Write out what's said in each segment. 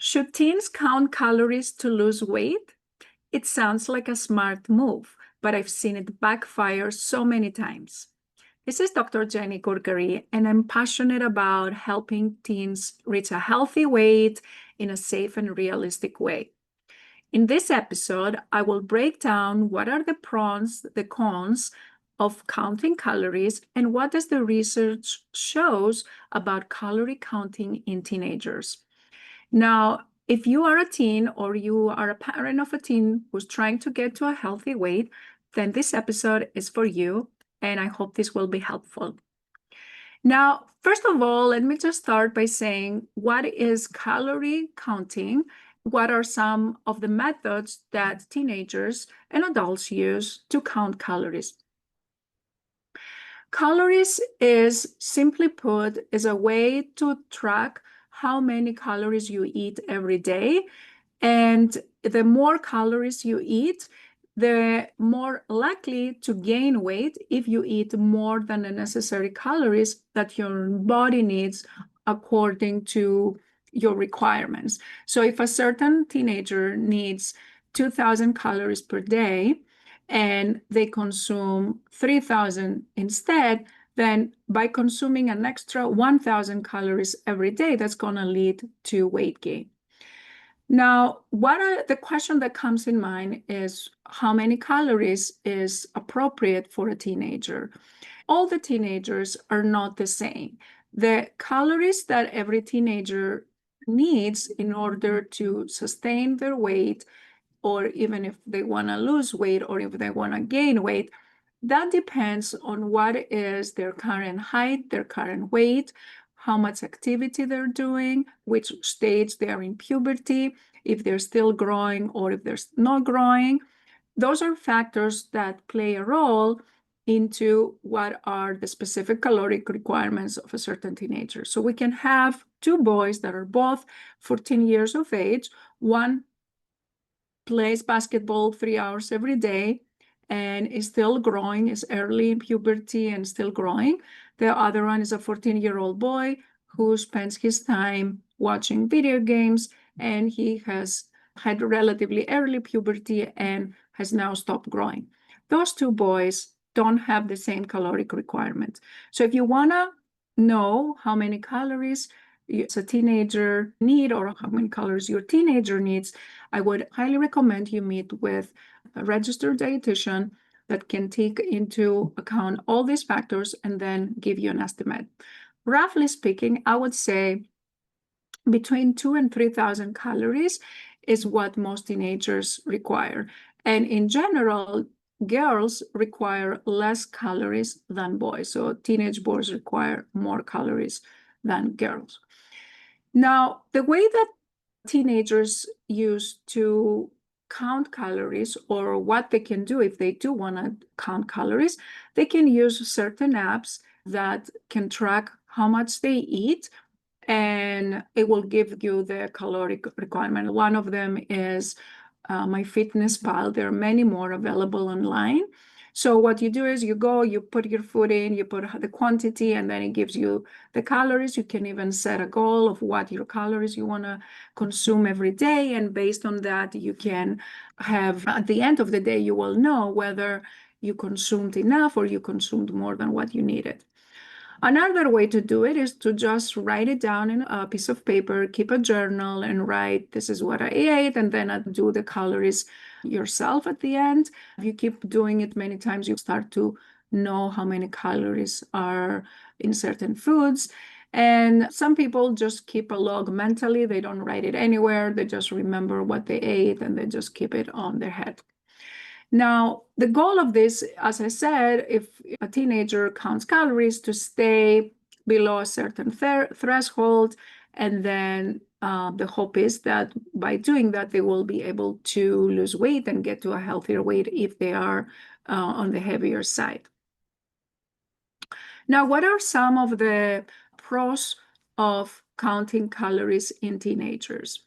Should teens count calories to lose weight? It sounds like a smart move, but I've seen it backfire so many times. This is Dr. Jenny Gurgari, and I'm passionate about helping teens reach a healthy weight in a safe and realistic way. In this episode, I will break down what are the pros, the cons of counting calories, and what does the research shows about calorie counting in teenagers. Now, if you are a teen or you are a parent of a teen who's trying to get to a healthy weight, then this episode is for you, and I hope this will be helpful. Now, first of all, let me just start by saying, what is calorie counting? What are some of the methods that teenagers and adults use to count calories? Calories is, simply put, is a way to track how many calories you eat every day. And the more calories you eat, the more likely to gain weight if you eat more than the necessary calories that your body needs according to your requirements. So if a certain teenager needs 2,000 calories per day and they consume 3,000 instead, then by consuming an extra 1,000 calories every day, that's going to lead to weight gain. Now, the question that comes in mind is how many calories is appropriate for a teenager? All the teenagers are not the same. The calories that every teenager needs in order to sustain their weight, or even if they want to lose weight or if they want to gain weight, that depends on what is their current height, their current weight, how much activity they're doing, which stage they're in puberty, if they're still growing or if they're not growing. Those are factors that play a role into what are the specific caloric requirements of a certain teenager. So we can have two boys that are both 14 years of age. One plays basketball 3 hours every day and is still growing, is early in puberty and still growing. The other one is a 14-year-old boy who spends his time watching video games, and he has had relatively early puberty and has now stopped growing. Those two boys don't have the same caloric requirements. So if you want to know how many calories a teenager need or how many calories your teenager needs, I would highly recommend you meet with a registered dietitian that can take into account all these factors and then give you an estimate. Roughly speaking, I would say between 2,000 and 3,000 calories is what most teenagers require. And in general, girls require less calories than boys. So teenage boys require more calories than girls. Now, the way that teenagers use to count calories, or what they can do if they do want to count calories, they can use certain apps that can track how much they eat, and it will give you the caloric requirement. One of them is MyFitnessPal. There are many more available online. So what you do is you go, you put your food in, you put the quantity, and then it gives you the calories. You can even set a goal of what your calories you want to consume every day. And based on that, you can have, at the end of the day, you will know whether you consumed enough or you consumed more than what you needed. Another way to do it is to just write it down in a piece of paper, keep a journal and write, this is what I ate, and then do the calories yourself at the end. If you keep doing it many times, you start to know how many calories are in certain foods. And some people just keep a log mentally. They don't write it anywhere. They just remember what they ate and they just keep it on their head. Now, the goal of this, as I said, if a teenager counts calories, to stay below a certain threshold, and then the hope is that by doing that, they will be able to lose weight and get to a healthier weight if they are on the heavier side. Now, what are some of the pros of counting calories in teenagers?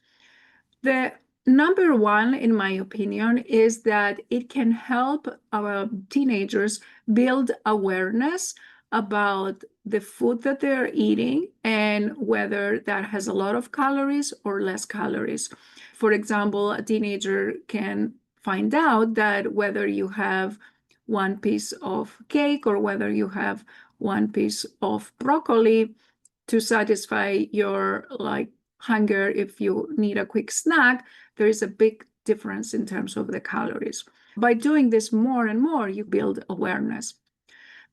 The number one, in my opinion, is that it can help our teenagers build awareness about the food that they're eating and whether that has a lot of calories or less calories. For example, a teenager can find out that whether you have one piece of cake or whether you have one piece of broccoli to satisfy your hunger if you need a quick snack, there is a big difference in terms of the calories. By doing this more and more, you build awareness.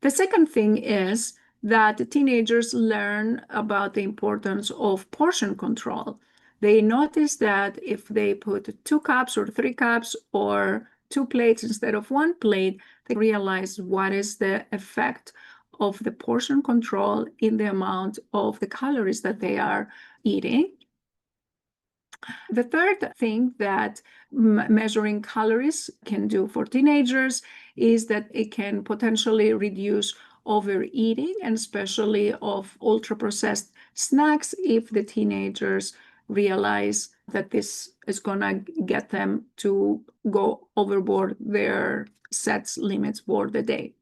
The second thing is that teenagers learn about the importance of portion control. They notice that if they put 2 cups or 3 cups or 2 plates instead of 1 plate, they realize what is the effect of the portion control in the amount of the calories that they are eating. The third thing that measuring calories can do for teenagers is that it can potentially reduce overeating, and especially of ultra-processed snacks if the teenagers realize that this is going to get them to go overboard their set limits for the day.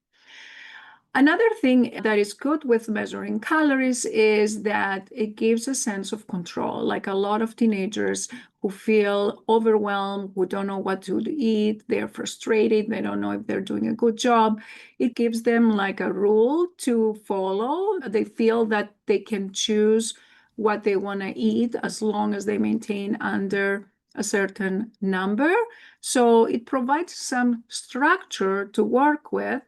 Another thing that is good with measuring calories is that it gives a sense of control. Like a lot of teenagers who feel overwhelmed, who don't know what to eat, they're frustrated, they don't know if they're doing a good job. It gives them like a rule to follow. They feel that they can choose what they want to eat as long as they maintain under a certain number. So it provides some structure to work with.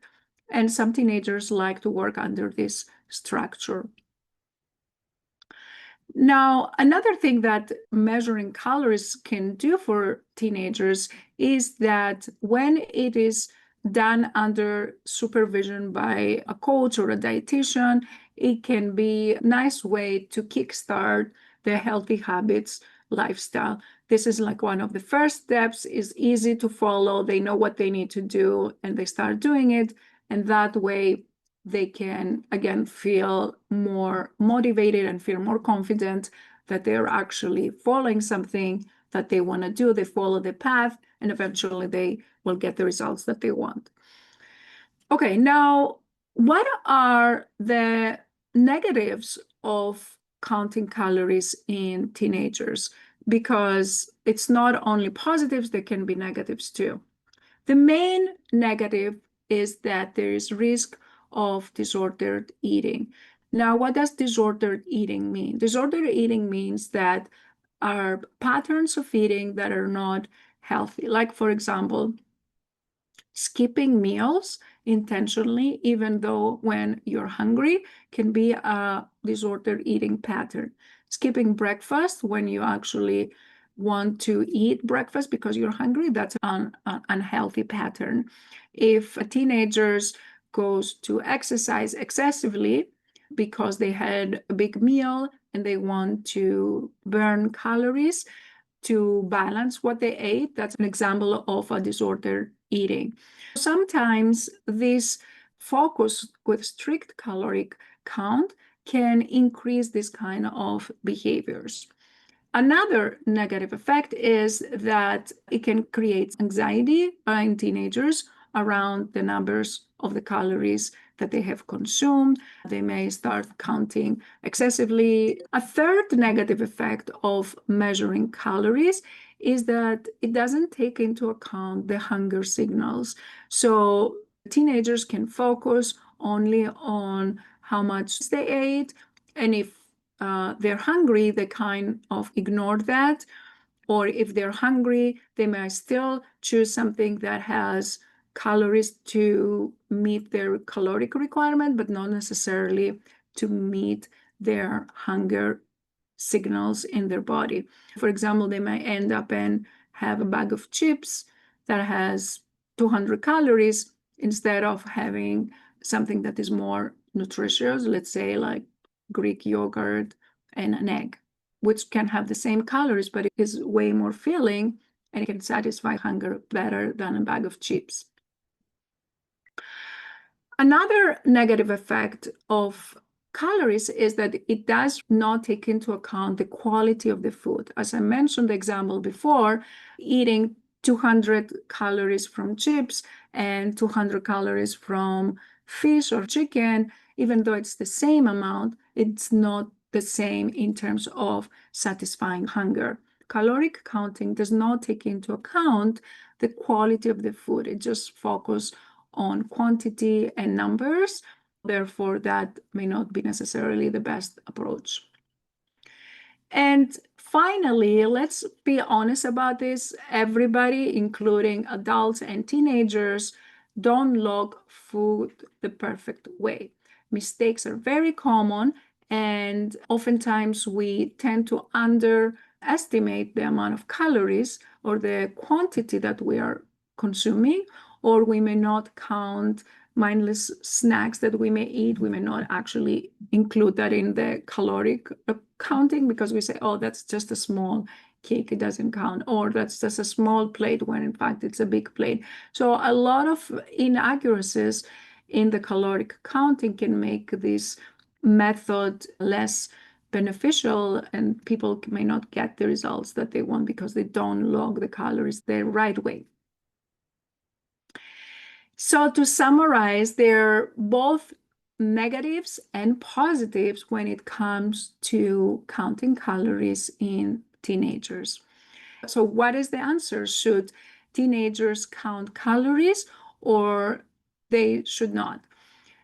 And some teenagers like to work under this structure. Now, another thing that measuring calories can do for teenagers is that when it is done under supervision by a coach or a dietitian, it can be a nice way to kickstart the healthy habits lifestyle. This is like one of the first steps, is easy to follow. They know what they need to do and they start doing it. And that way they can, again, feel more motivated and feel more confident that they're actually following something that they want to do. They follow the path, and eventually they will get the results that they want. Okay, now, what are the negatives of counting calories in teenagers? Because it's not only positives, there can be negatives too. The main negative is that there is risk of disordered eating. Now, what does disordered eating mean? Disordered eating means that are patterns of eating that are not healthy. Like, for example, skipping meals intentionally, even though when you're hungry, can be a disordered eating pattern. Skipping breakfast when you actually want to eat breakfast because you're hungry, that's an unhealthy pattern. If a teenager goes to exercise excessively because they had a big meal and they want to burn calories to balance what they ate, that's an example of a disordered eating. Sometimes this focus with strict caloric count can increase this kind of behaviors. Another negative effect is that it can create anxiety in teenagers around the numbers of the calories that they have consumed. They may start counting excessively. A third negative effect of measuring calories is that it doesn't take into account the hunger signals. So teenagers can focus only on how much they ate, and if they're hungry, they kind of ignore that. Or if they're hungry, they may still choose something that has calories to meet their caloric requirement, but not necessarily to meet their hunger signals in their body. For example, they might end up and have a bag of chips that has 200 calories instead of having something that is more nutritious, let's say like Greek yogurt and an egg, which can have the same calories, but it is way more filling and it can satisfy hunger better than a bag of chips. Another negative effect of calories is that it does not take into account the quality of the food. As I mentioned the example before, eating 200 calories from chips and 200 calories from fish or chicken even though it's the same amount, it's not the same in terms of satisfying hunger. Caloric counting does not take into account the quality of the food. It just focuses on quantity and numbers. Therefore, that may not be necessarily the best approach. And finally, let's be honest about this. Everybody, including adults and teenagers, don't log food the perfect way. Mistakes are very common, and oftentimes we tend to underestimate the amount of calories or the quantity that we are consuming, or we may not count mindless snacks that we may eat. We may not actually include that in the caloric counting because we say, oh, that's just a small cake, it doesn't count, or that's just a small plate when in fact it's a big plate. So a lot of inaccuracies in the caloric counting can make this method less beneficial, and people may not get the results that they want because they don't log the calories the right way. So to summarize, there are both negatives and positives when it comes to counting calories in teenagers. So what is the answer? Should teenagers count calories or they should not?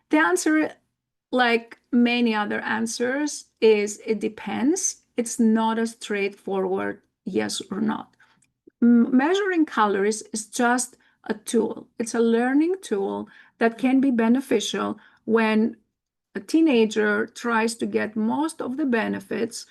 The answer, like many other answers, is it depends. It's not a straightforward yes or not. Measuring calories is just a tool. It's a learning tool that can be beneficial when a teenager tries to get most of the benefits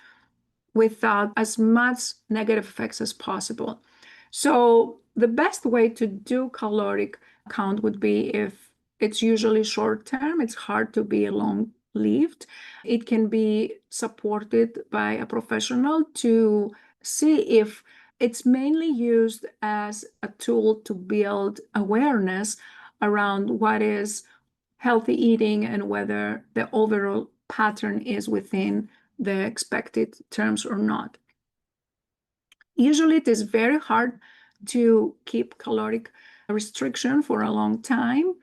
without as much negative effects as possible. So the best way to do caloric count would be if it's usually short term, it's hard to be long lived. It can be supported by a professional to see if it's mainly used as a tool to build awareness around what is healthy eating and whether the overall pattern is within the expected terms or not. Usually it is very hard to keep caloric restriction for a long time,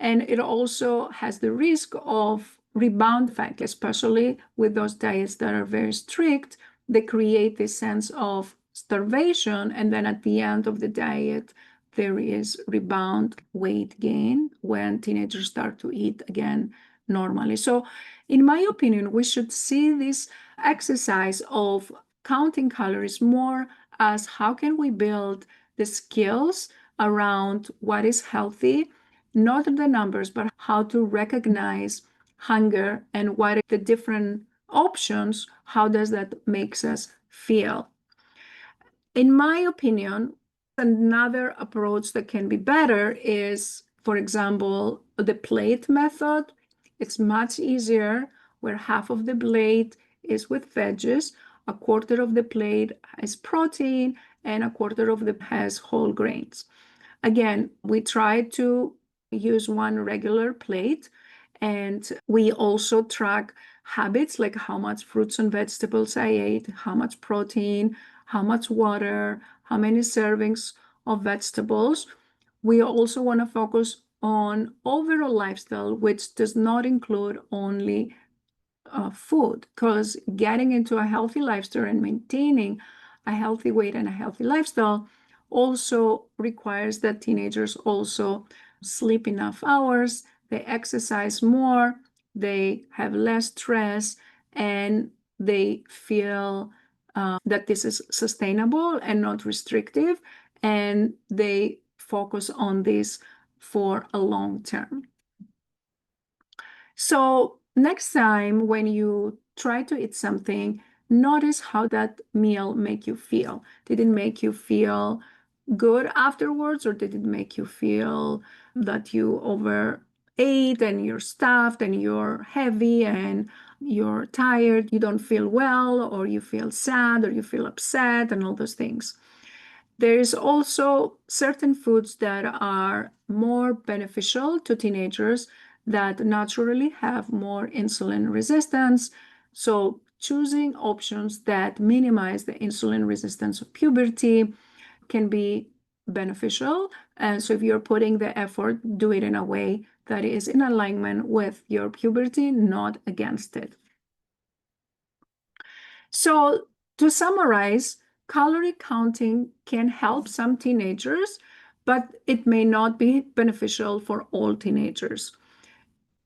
and it also has the risk of rebound effect, especially with those diets that are very strict. They create this sense of starvation, and then at the end of the diet, there is rebound weight gain when teenagers start to eat again normally. So, in my opinion, we should see this exercise of counting calories more as how can we build the skills around what is healthy, not the numbers, but how to recognize hunger and what are the different options, how does that makes us feel. In my opinion, another approach that can be better is, for example, the plate method. It's much easier where half of the plate is with veggies, a quarter of the plate has protein, and a quarter of the has whole grains. Again, we try to use one regular plate, and we also track habits like how much fruits and vegetables I ate, how much protein, how much water, how many servings of vegetables. We also want to focus on overall lifestyle, which does not include only food, because getting into a healthy lifestyle and maintaining a healthy weight and a healthy lifestyle also requires that teenagers also sleep enough hours, they exercise more, they have less stress, and they feel that this is sustainable and not restrictive, and they focus on this for a long term. So next time when you try to eat something, notice how that meal make you feel. Did it make you feel good afterwards, or did it make you feel that you overate and you're stuffed and you're heavy and you're tired, you don't feel well, or you feel sad, or you feel upset, and all those things. There is also certain foods that are more beneficial to teenagers that naturally have more insulin resistance. So choosing options that minimize the insulin resistance of puberty can be beneficial. And so if you're putting the effort, do it in a way that is in alignment with your puberty, not against it. So to summarize, calorie counting can help some teenagers, but it may not be beneficial for all teenagers.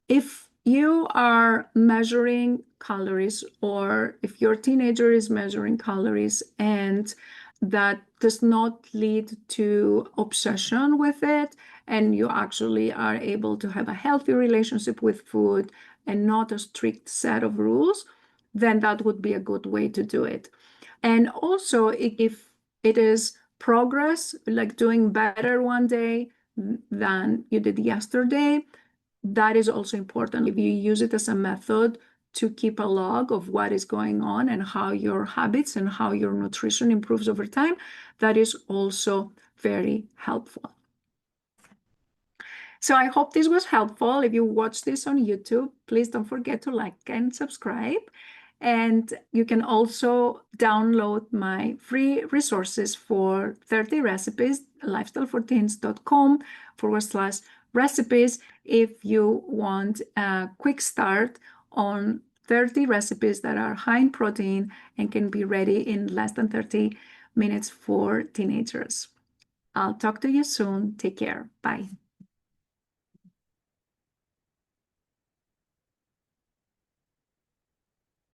If you are measuring calories, or if your teenager is measuring calories and that does not lead to obsession with it, and you actually are able to have a healthy relationship with food and not a strict set of rules, then that would be a good way to do it. And also, if it is progress, like doing better one day than you did yesterday, that is also important. If you use it as a method to keep a log of what is going on and how your habits and how your nutrition improves over time, that is also very helpful. So I hope this was helpful. If you watch this on YouTube, please don't forget to like and subscribe. And you can also download my free resources for 30 recipes, lifestyleforteens.com/recipes, if you want a quick start on 30 recipes that are high in protein and can be ready in less than 30 minutes for teenagers. I'll talk to you soon. Take care. Bye.